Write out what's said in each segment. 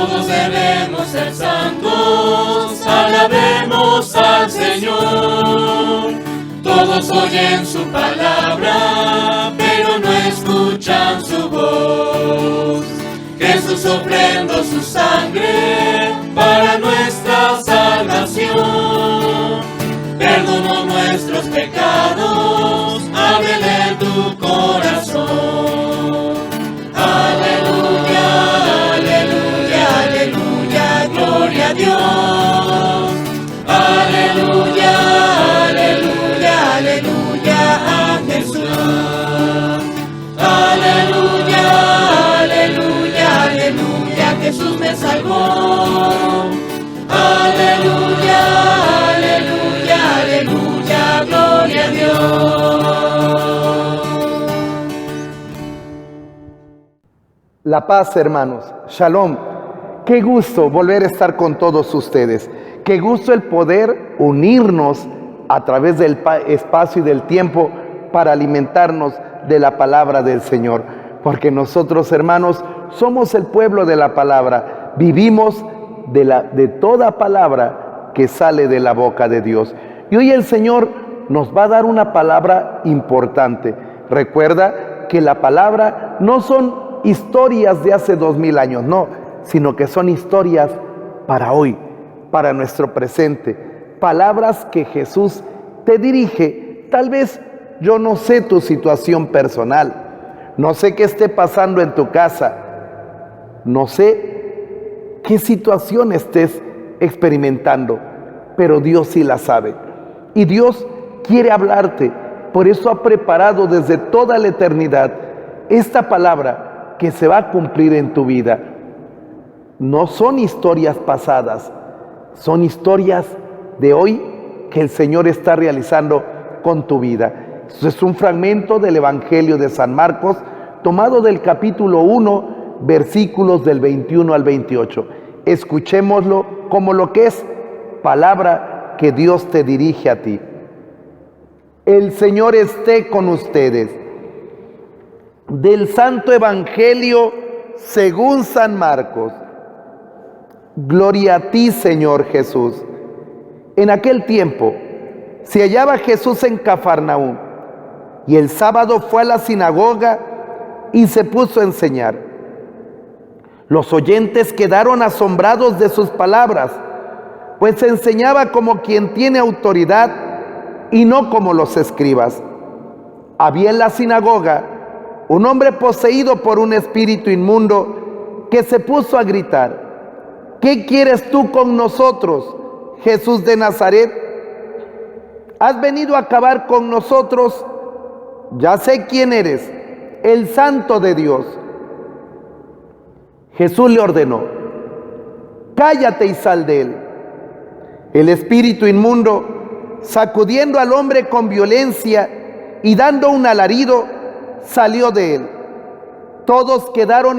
Todos debemos ser santos, alabemos al Señor. Todos oyen su palabra, pero no escuchan su voz. Jesús ofrendó su sangre para nuestra salvación. Perdonó nuestros pecados, ábrele tu corazón. Aleluya, aleluya, aleluya, gloria a Dios. Aleluya, aleluya, aleluya a Jesús. Aleluya, aleluya, aleluya, Jesús me salvó. Aleluya, aleluya, aleluya, gloria a Dios. La paz, hermanos. Shalom. Qué gusto volver a estar con todos ustedes. Qué gusto el poder unirnos a través del espacio y del tiempo para alimentarnos de la palabra del Señor. Porque nosotros, hermanos, somos el pueblo de la palabra. Vivimos de toda palabra que sale de la boca de Dios. Y hoy el Señor nos va a dar una palabra importante. Recuerda que la palabra no son historias de hace 2000 años, no, sino que son historias para hoy, para nuestro presente. Palabras que Jesús te dirige. Tal vez yo no sé tu situación personal, no sé qué esté pasando en tu casa, no sé qué situación estés experimentando, pero Dios sí la sabe. Y Dios quiere hablarte, por eso ha preparado desde toda la eternidad esta palabra que se va a cumplir en tu vida. No son historias pasadas, son historias de hoy que el Señor está realizando con tu vida. Esto es un fragmento del Evangelio de San Marcos, tomado del capítulo 1, versículos del 21 al 28. Escuchémoslo como lo que es palabra que Dios te dirige a ti. El Señor esté con ustedes. Del Santo Evangelio según San Marcos. Gloria a ti, Señor Jesús. En aquel tiempo se hallaba Jesús en Cafarnaúm, y el sábado fue a la sinagoga y se puso a enseñar. Los oyentes quedaron asombrados de sus palabras, pues enseñaba como quien tiene autoridad y no como los escribas. Había en la sinagoga un hombre poseído por un espíritu inmundo que se puso a gritar: ¿qué quieres tú con nosotros, Jesús de Nazaret? ¿Has venido a acabar con nosotros? Ya sé quién eres, el Santo de Dios. Jesús le ordenó: cállate y sal de él. El espíritu inmundo, sacudiendo al hombre con violencia y dando un alarido, salió de él. Todos quedaron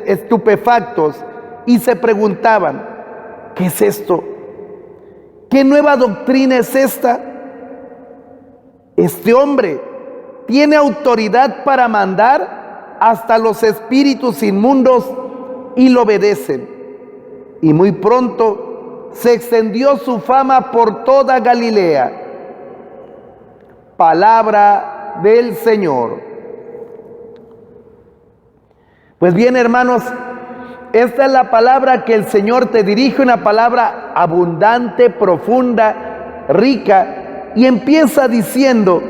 estupefactos y se preguntaban: ¿qué es esto? ¿Qué nueva doctrina es esta? Este hombre tiene autoridad para mandar hasta los espíritus inmundos y lo obedecen. Y muy pronto se extendió su fama por toda Galilea. Palabra del Señor. Pues bien, hermanos, esta es la palabra que el Señor te dirige, una palabra abundante, profunda, rica, y empieza diciendo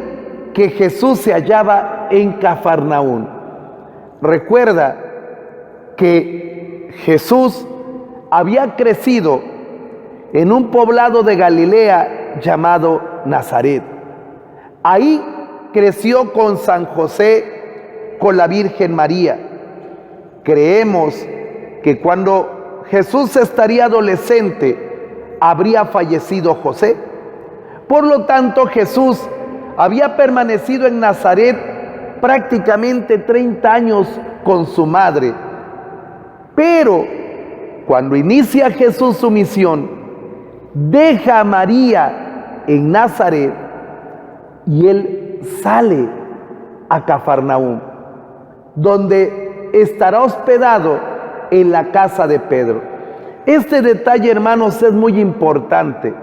que Jesús se hallaba en Cafarnaúm. Recuerda que Jesús había crecido en un poblado de Galilea llamado Nazaret. Ahí creció con San José, con la Virgen María. Creemos que cuando Jesús estaría adolescente, habría fallecido José. Por lo tanto, Jesús había permanecido en Nazaret prácticamente 30 años con su madre. Pero cuando inicia Jesús su misión, deja a María en Nazaret y él sale a Cafarnaúm, donde estará hospedado en la casa de Pedro. Este detalle, hermanos, es muy importante,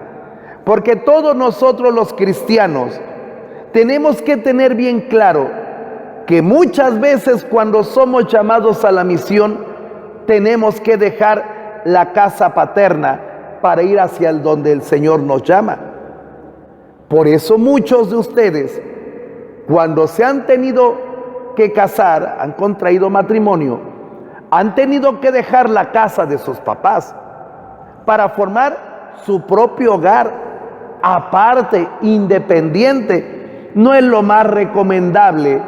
porque todos nosotros los cristianos tenemos que tener bien claro que muchas veces cuando somos llamados a la misión, tenemos que dejar la casa paterna para ir hacia donde el Señor nos llama. Por eso muchos de ustedes, cuando se han tenido que casar, han contraído matrimonio, han tenido que dejar la casa de sus papás para formar su propio hogar, aparte, independiente. No es lo más recomendable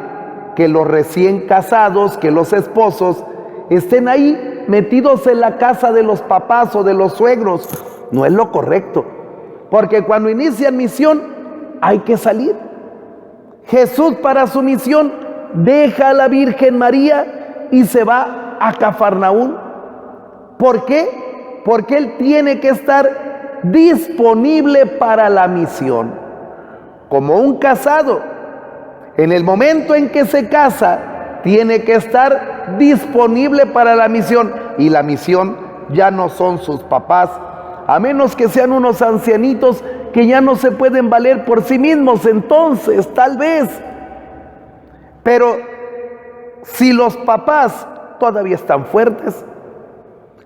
que los recién casados, que los esposos estén ahí metidos en la casa de los papás o de los suegros. No es lo correcto, porque cuando inician misión hay que salir. Jesús, para su misión, deja a la Virgen María y se va a Cafarnaún. ¿Por qué? Porque Él tiene que estar disponible para la misión. Como un casado, en el momento en que se casa, tiene que estar disponible para la misión. Y la misión ya no son sus papás, a menos que sean unos ancianitos que ya no se pueden valer por sí mismos, entonces tal vez. Pero si los papás todavía están fuertes,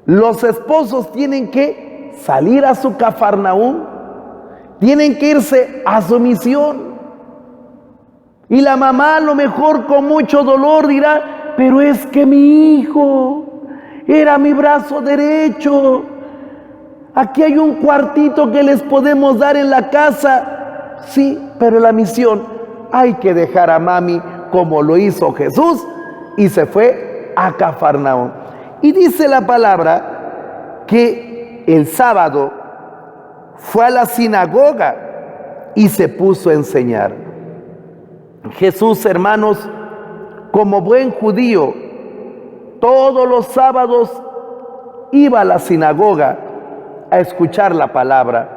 los esposos tienen que salir a su Cafarnaún, tienen que irse a su misión. Y la mamá, a lo mejor con mucho dolor, dirá: pero es que mi hijo era mi brazo derecho. Aquí hay un cuartito que les podemos dar en la casa. Sí, pero la misión hay que dejar a mami, como lo hizo Jesús, y se fue a Cafarnaún. Y dice la palabra que el sábado fue a la sinagoga y se puso a enseñar. Jesús, hermanos, como buen judío, todos los sábados iba a la sinagoga a escuchar la palabra.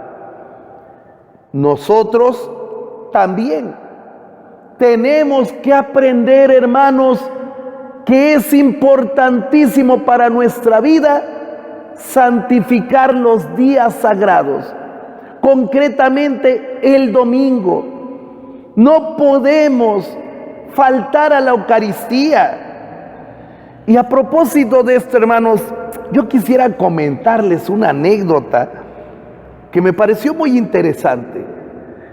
Nosotros también tenemos que aprender, hermanos, que es importantísimo para nuestra vida santificar los días sagrados, concretamente el domingo. No podemos faltar a la Eucaristía. Y a propósito de esto, hermanos, yo quisiera comentarles una anécdota que me pareció muy interesante.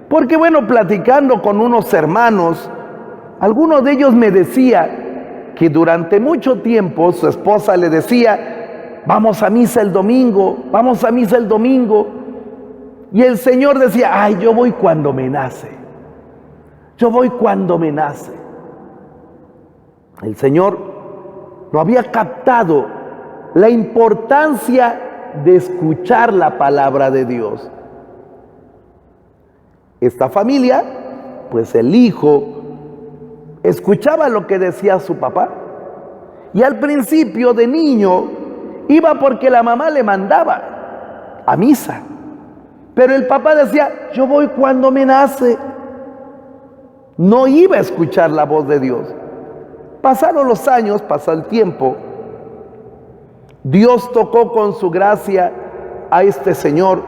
Porque bueno, platicando con unos hermanos, alguno de ellos me decía que durante mucho tiempo su esposa le decía: vamos a misa el domingo, vamos a misa el domingo. Y el Señor decía: ay, yo voy cuando me nace. Yo voy cuando me nace. El Señor no había captado la importancia de escuchar la palabra de Dios. Esta familia, pues el hijo escuchaba lo que decía su papá. Y al principio, de niño, iba porque la mamá le mandaba a misa. Pero el papá decía: yo voy cuando me nace. No iba a escuchar la voz de Dios. Pasaron los años, pasó el tiempo. Dios tocó con su gracia a este señor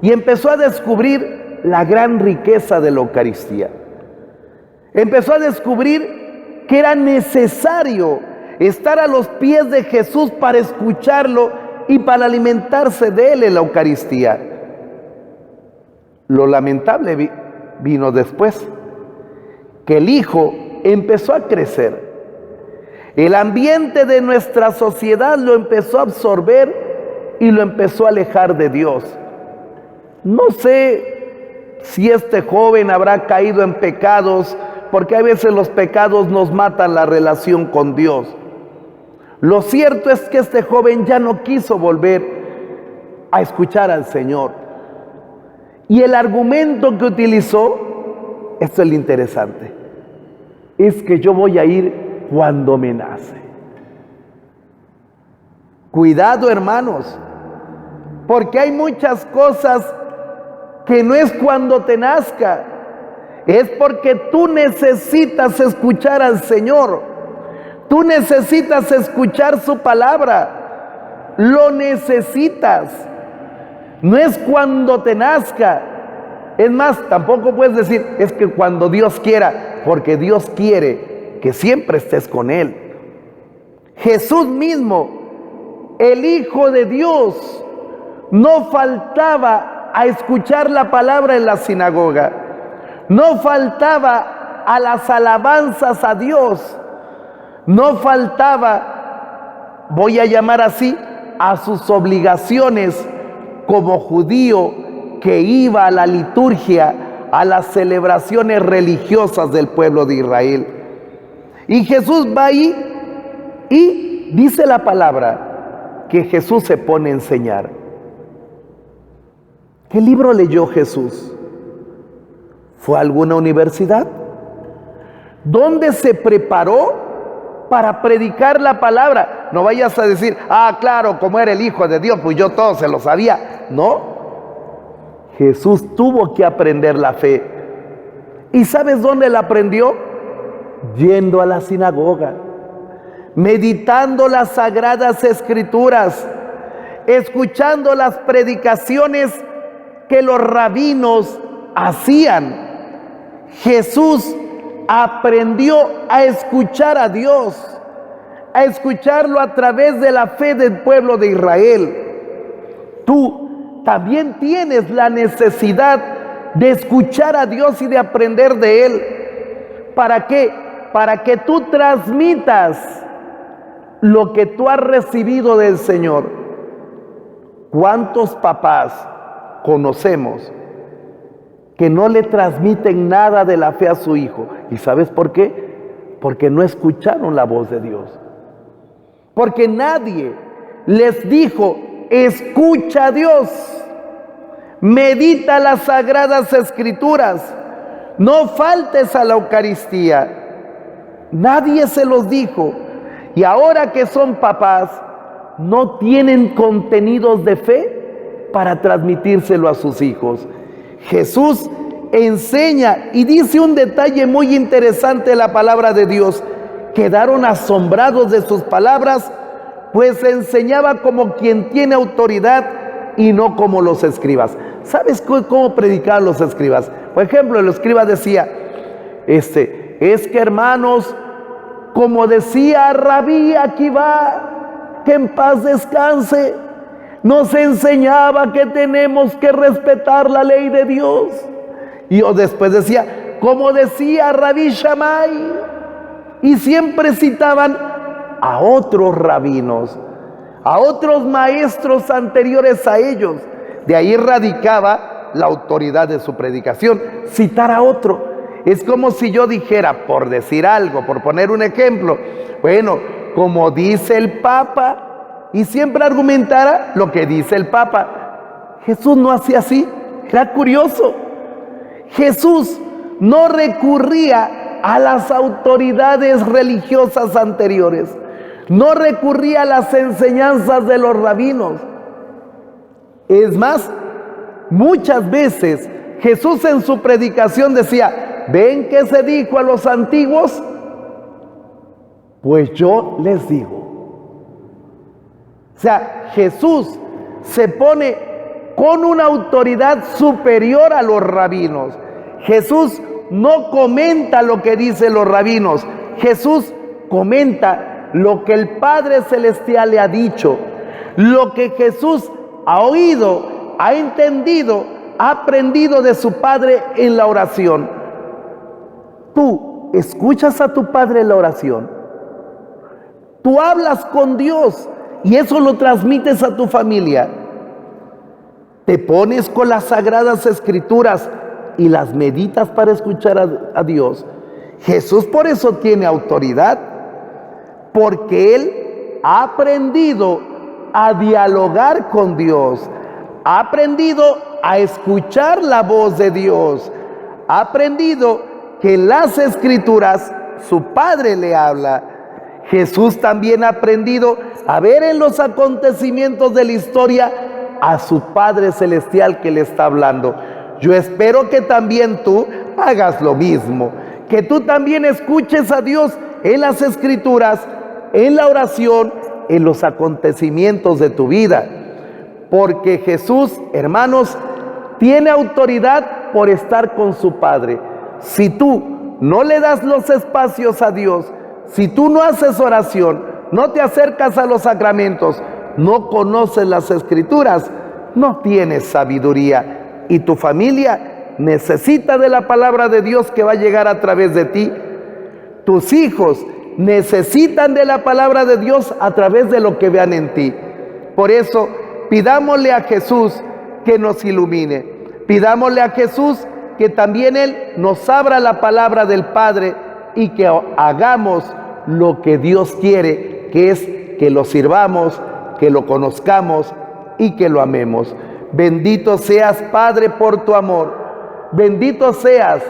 y empezó a descubrir la gran riqueza de la Eucaristía. Empezó a descubrir que era necesario estar a los pies de Jesús para escucharlo y para alimentarse de él en la Eucaristía. Lo lamentable vino después, que el hijo empezó a crecer. El ambiente de nuestra sociedad lo empezó a absorber y lo empezó a alejar de Dios. No sé si este joven habrá caído en pecados, porque a veces los pecados nos matan la relación con Dios. Lo cierto es que este joven ya no quiso volver a escuchar al Señor. Y el argumento que utilizó, esto es lo interesante, es que yo voy a ir cuando me nace. Cuidado, hermanos, porque hay muchas cosas que no es cuando te nazca, es porque tú necesitas escuchar al Señor. Tú necesitas escuchar su palabra. Lo necesitas. No es cuando te nazca. Es más, tampoco puedes decir, es que cuando Dios quiera, porque Dios quiere que siempre estés con Él. Jesús mismo, el Hijo de Dios, no faltaba a escuchar la palabra en la sinagoga. No faltaba a las alabanzas a Dios. No faltaba, voy a llamar así, a sus obligaciones como judío que iba a la liturgia, a las celebraciones religiosas del pueblo de Israel. Y Jesús va ahí y dice la palabra que Jesús se pone a enseñar. ¿Qué libro leyó Jesús? ¿Fue a alguna universidad? ¿Dónde se preparó para predicar la palabra? No vayas a decir, claro, como era el Hijo de Dios, pues yo todo se lo sabía. No. Jesús tuvo que aprender la fe. ¿Y sabes dónde la aprendió? Yendo a la sinagoga, meditando las sagradas escrituras, escuchando las predicaciones que los rabinos hacían. Jesús aprendió a escuchar a Dios, a escucharlo a través de la fe del pueblo de Israel. Tú también tienes la necesidad de escuchar a Dios y de aprender de Él. ¿Para qué? Para que tú transmitas lo que tú has recibido del Señor. ¿Cuántos papás conocemos que no le transmiten nada de la fe a su hijo? ¿Y sabes por qué? Porque no escucharon la voz de Dios. Porque nadie les dijo, escucha a Dios, medita las sagradas escrituras, no faltes a la Eucaristía. Nadie se los dijo. Y ahora que son papás, no tienen contenidos de fe para transmitírselo a sus hijos. Jesús enseña y dice un detalle muy interesante de la palabra de Dios. Quedaron asombrados de sus palabras, pues enseñaba como quien tiene autoridad y no como los escribas. ¿Sabes cómo predicaban los escribas? Por ejemplo, el escriba decía, es que hermanos, como decía Rabí Akiva, que en paz descanse, nos enseñaba que tenemos que respetar la ley de Dios. Y yo después decía, como decía Rabí Shammai, y siempre citaban a otros rabinos, a otros maestros anteriores a ellos. De ahí radicaba la autoridad de su predicación, citar a otro. Es como si yo dijera, por decir algo, por poner un ejemplo, bueno, como dice el Papa, y siempre argumentara lo que dice el Papa. Jesús no hacía así, era curioso. Jesús no recurría a las autoridades religiosas anteriores, no recurría a las enseñanzas de los rabinos. Es más, muchas veces Jesús en su predicación decía, ¿ven qué se dijo a los antiguos? Pues yo les digo. O sea, Jesús se pone con una autoridad superior a los rabinos. Jesús no comenta lo que dicen los rabinos. Jesús comenta lo que el Padre Celestial le ha dicho, lo que Jesús ha oído, ha entendido, ha aprendido de su Padre en la oración. Tú escuchas a tu Padre en la oración. Tú hablas con Dios y eso lo transmites a tu familia. Te pones con las sagradas escrituras y las meditas para escuchar a Dios. Jesús por eso tiene autoridad, porque Él ha aprendido a dialogar con Dios, ha aprendido a escuchar la voz de Dios, ha aprendido que en las escrituras su Padre le habla. Jesús también ha aprendido a ver en los acontecimientos de la historia a su Padre Celestial que le está hablando. Yo espero que también tú hagas lo mismo, que tú también escuches a Dios en las escrituras en la oración, en los acontecimientos de tu vida. Porque Jesús, hermanos, tiene autoridad por estar con su Padre. Si tú no le das los espacios a Dios, si tú no haces oración, no te acercas a los sacramentos, no conoces las Escrituras, no tienes sabiduría. Y tu familia necesita de la palabra de Dios que va a llegar a través de ti. Tus hijos necesitan de la palabra de Dios a través de lo que vean en ti. Por eso, pidámosle a Jesús que nos ilumine. Pidámosle a Jesús que también Él nos abra la palabra del Padre y que hagamos lo que Dios quiere, que es que lo sirvamos, que lo conozcamos y que lo amemos. Bendito seas, Padre, por tu amor. Bendito seas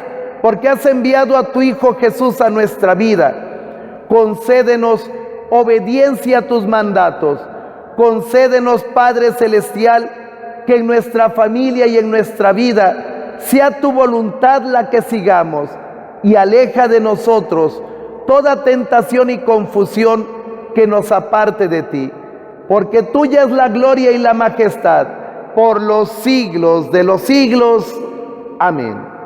porque has enviado a tu Hijo Jesús a nuestra vida. Concédenos obediencia a tus mandatos. Concédenos, Padre Celestial, que en nuestra familia y en nuestra vida sea tu voluntad la que sigamos, y aleja de nosotros toda tentación y confusión que nos aparte de ti, porque tuya es la gloria y la majestad por los siglos de los siglos. Amén.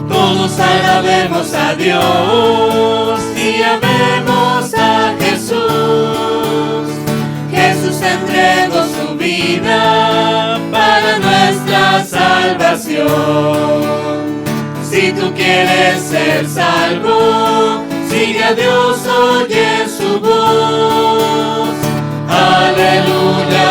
Todos alabemos a Dios y amemos a Jesús. Jesús entregó su vida para nuestra salvación. Si tú quieres ser salvo, sigue a Dios, oye su voz. Aleluya.